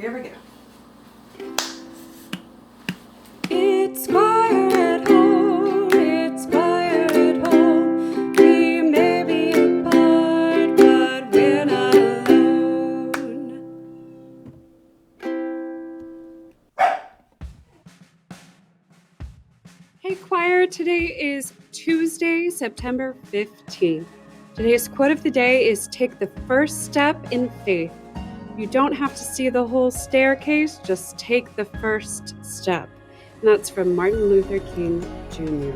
Here we go. It's quiet at home, it's quiet at home. We may be apart, but we're not alone. Hey choir, today is Tuesday, September 15th. Today's quote of the day is take the first step in faith. You don't have to see the whole staircase, just take the first step. And that's from Martin Luther King Jr.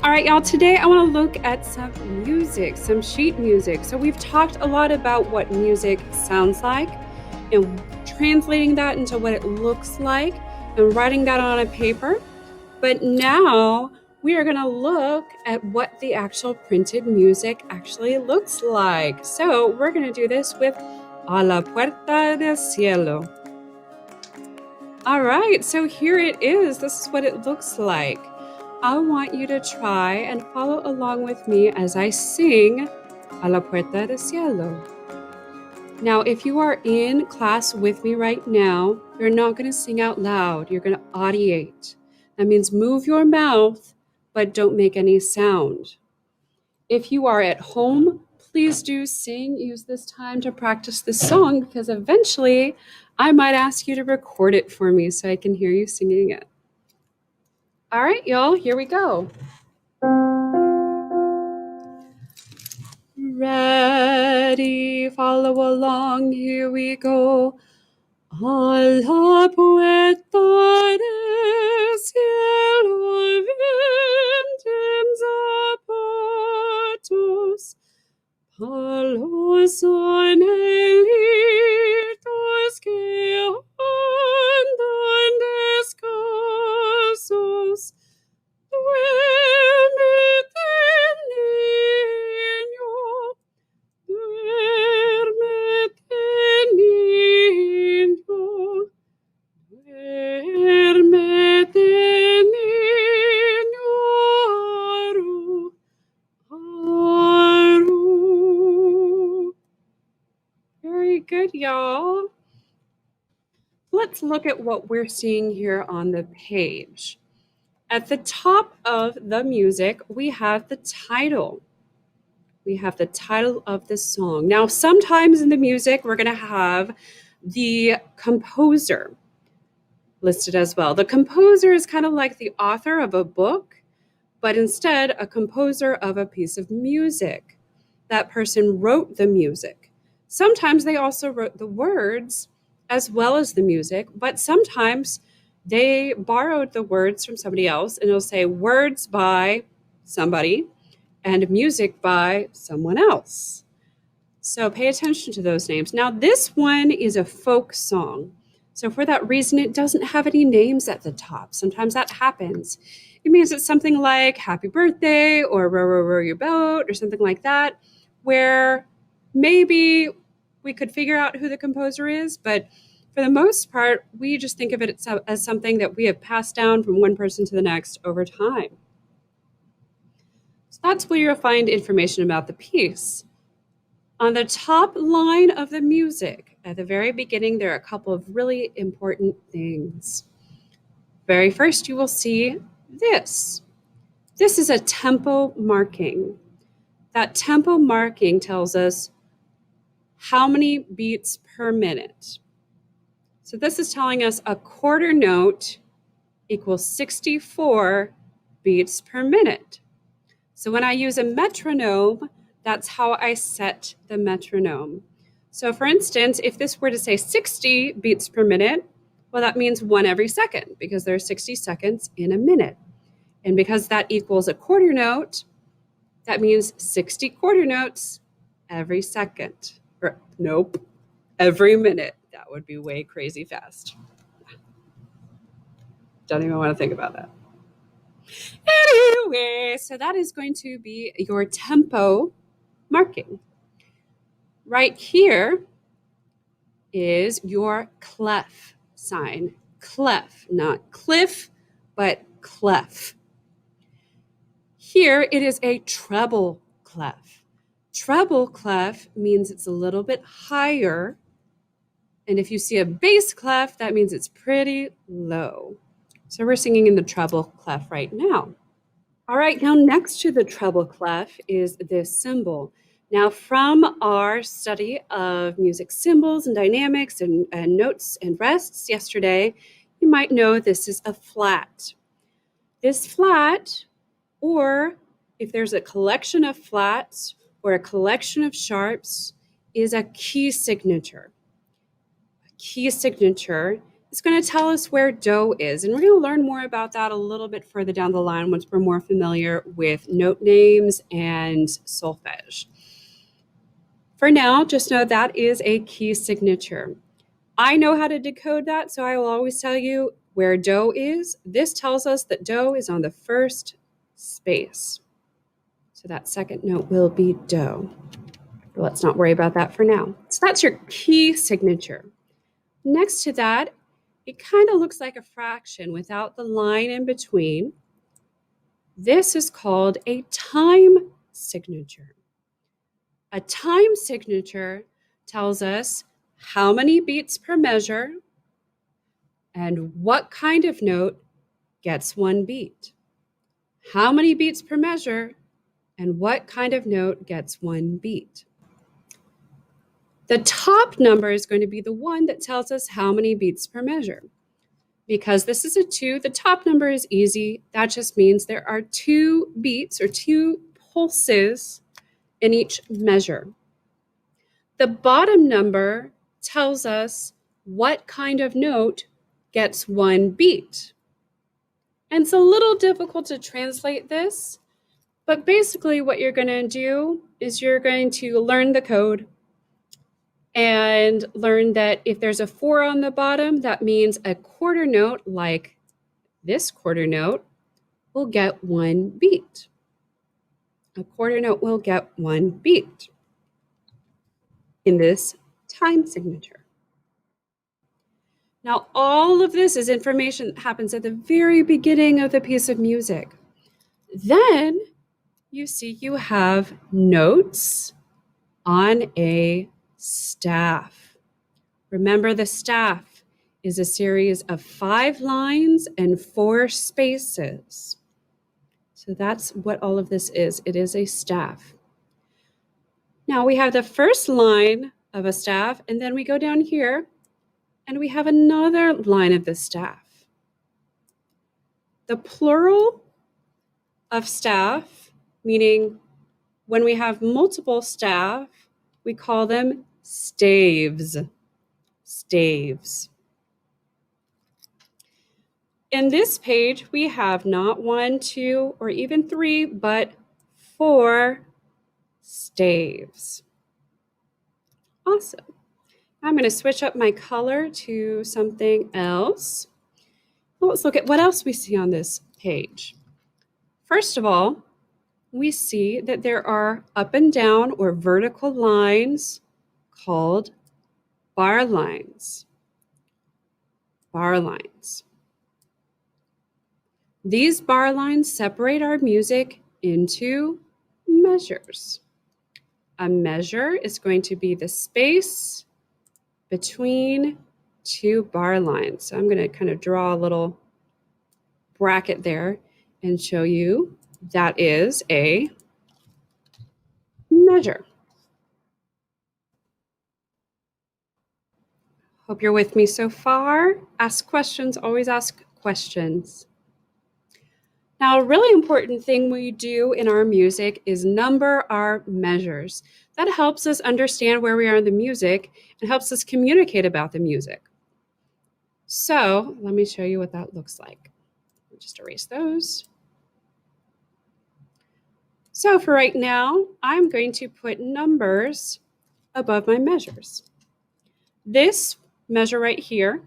All right, y'all, today I want to look at some music, some sheet music. So we've talked a lot about what music sounds like and translating that into what it looks like and writing that on a paper. But now we are going to look at what the actual printed music actually looks like. So we're going to do this with A la Puerta del Cielo. All right, so here it is. This is what it looks like. I want you to try and follow along with me as I sing A la Puerta del Cielo. Now, if you are in class with me right now, you're not going to sing out loud. You're going to audiate. That means move your mouth, but don't make any sound. If you are at home, please do sing. Use this time to practice this song because eventually I might ask you to record it for me so I can hear you singing it. All right, y'all, here we go. Ready, follow along, here we go. A la puerta del cielo vienten zapatos, palos anhelitos que andan descalzos. Duérmete, niño, duérmete, niño, duérmete, niño, aru, aru. Very good, y'all. Let's look at what we're seeing here on the page. At the top of the music, we have the title. We have the title of the song. Now, sometimes in the music, we're going to have the composer listed as well. The composer is kind of like the author of a book, but instead a composer of a piece of music. That person wrote the music. Sometimes they also wrote the words as well as the music, but sometimes they borrowed the words from somebody else and it'll say words by somebody and music by someone else. So pay attention to those names. Now, this one is a folk song. So for that reason, it doesn't have any names at the top. Sometimes that happens. It means it's something like happy birthday or row, row, row your boat or something like that, where maybe we could figure out who the composer is, but for the most part, we just think of it as something that we have passed down from one person to the next over time. So that's where you'll find information about the piece. On the top line of the music, at the very beginning, there are a couple of really important things. Very first, you will see this. This is a tempo marking. That tempo marking tells us how many beats per minute. So this is telling us a quarter note equals 64 beats per minute. So when I use a metronome, that's how I set the metronome. So for instance, if this were to say 60 beats per minute, well, that means one every second because there are 60 seconds in a minute. And because that equals a quarter note, that means 60 quarter notes every second. Or, nope, every minute. That would be way crazy fast. Don't even want to think about that. Anyway, so that is going to be your tempo marking. Right here is your clef sign. Clef, not cliff, but clef. Here it is a treble clef. Treble clef means it's a little bit higher And if you see a bass clef, that means it's pretty low. So we're singing in the treble clef right now. All right, now next to the treble clef is this cymbal. Now, from our study of music symbols and dynamics and notes and rests yesterday, you might know this is a flat. This flat, or if there's a collection of flats or a collection of sharps, is a key signature. A key signature is going to tell us where do is, and we're going to learn more about that a little bit further down the line once we're more familiar with note names and solfege. For now, just know that is a key signature. I know how to decode that, so I will always tell you where do is. This tells us that do is on the first space. So that second note will be do. But let's not worry about that for now. So that's your key signature. Next to that, it kind of looks like a fraction without the line in between. This is called a time signature. A time signature tells us how many beats per measure and what kind of note gets one beat. How many beats per measure and what kind of note gets one beat. The top number is going to be the one that tells us how many beats per measure. Because this is a 2, the top number is easy. That just means there are 2 beats or 2 pulses in each measure. The bottom number tells us what kind of note gets one beat. And it's a little difficult to translate this, but basically what you're going to do is you're going to learn the code and learn that if there's a 4 on the bottom, that means a quarter note like this quarter note will get one beat. A quarter note will get one beat in this time signature. Now, all of this is information that happens at the very beginning of the piece of music. Then you see you have notes on a staff. Remember, the staff is a series of 5 lines and 4 spaces. So that's what all of this is. It is a staff. Now we have the first line of a staff, and then we go down here and we have another line of the staff. The plural of staff, meaning when we have multiple staff, we call them staves. Staves. In this page, we have not 1, 2, or even 3, but 4 staves. Awesome. I'm going to switch up my color to something else. Well, let's look at what else we see on this page. First of all, we see that there are up and down or vertical lines called bar lines. Bar lines. These bar lines separate our music into measures. A measure is going to be the space between 2 bar lines. So I'm going to kind of draw a little bracket there and show you that is a measure. Hope you're with me so far. Ask questions, always ask questions. Now, a really important thing we do in our music is number our measures. That helps us understand where we are in the music and helps us communicate about the music. So let me show you what that looks like. I'll just erase those. So for right now, I'm going to put numbers above my measures. This measure right here,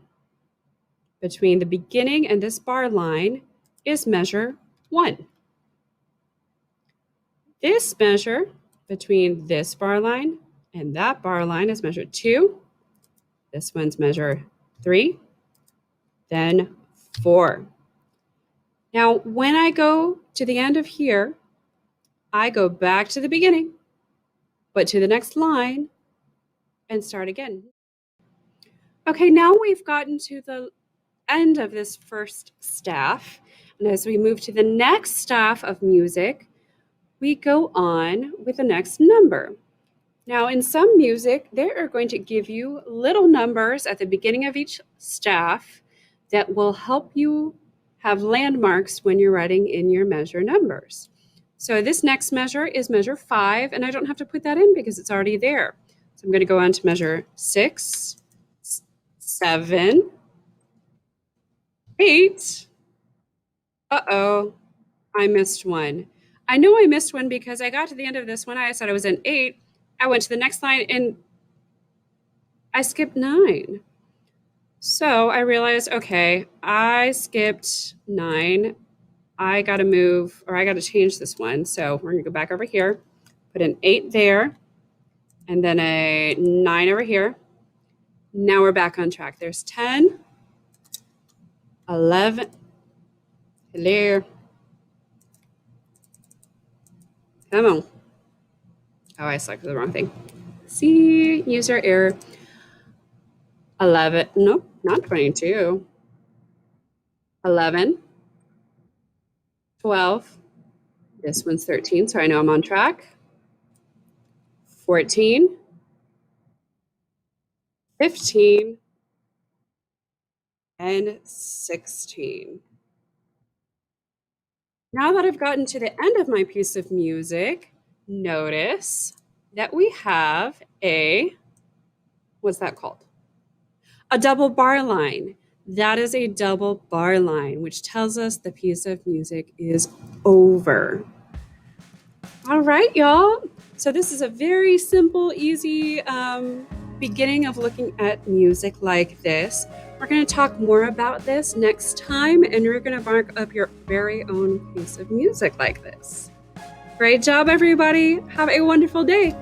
between the beginning and this bar line, is measure 1. This measure between this bar line and that bar line is measure 2. This one's measure 3, then 4. Now, when I go to the end of here, I go back to the beginning, but to the next line and start again. Okay, now we've gotten to the end of this first staff. And as we move to the next staff of music, we go on with the next number. Now, in some music, they are going to give you little numbers at the beginning of each staff that will help you have landmarks when you're writing in your measure numbers. So this next measure is measure 5, and I don't have to put that in because it's already there. So I'm going to go on to measure 6, 7, 8. Uh-oh, I missed one. I know I missed one because I got to the end of this one. I said I was in 8. I went to the next line and I skipped 9. So I realized, okay, I skipped 9. I got to move, or I got to change this one. So we're going to go back over here, put an 8 there, and then a 9 over here. Now we're back on track. There's 10, 11. Hello. Come on. Oh, I selected the wrong thing. See, user error. 11. Nope, not 22. 11. 12. This one's 13, so I know I'm on track. 14. 15. And 16. Now that I've gotten to the end of my piece of music, notice that we have what's that called? A double bar line. That is a double bar line, which tells us the piece of music is over. All right, y'all. So this is a very simple, easy beginning of looking at music like this. We're going to talk more about this next time, and you're going to mark up your very own piece of music like this. Great job, everybody. Have a wonderful day.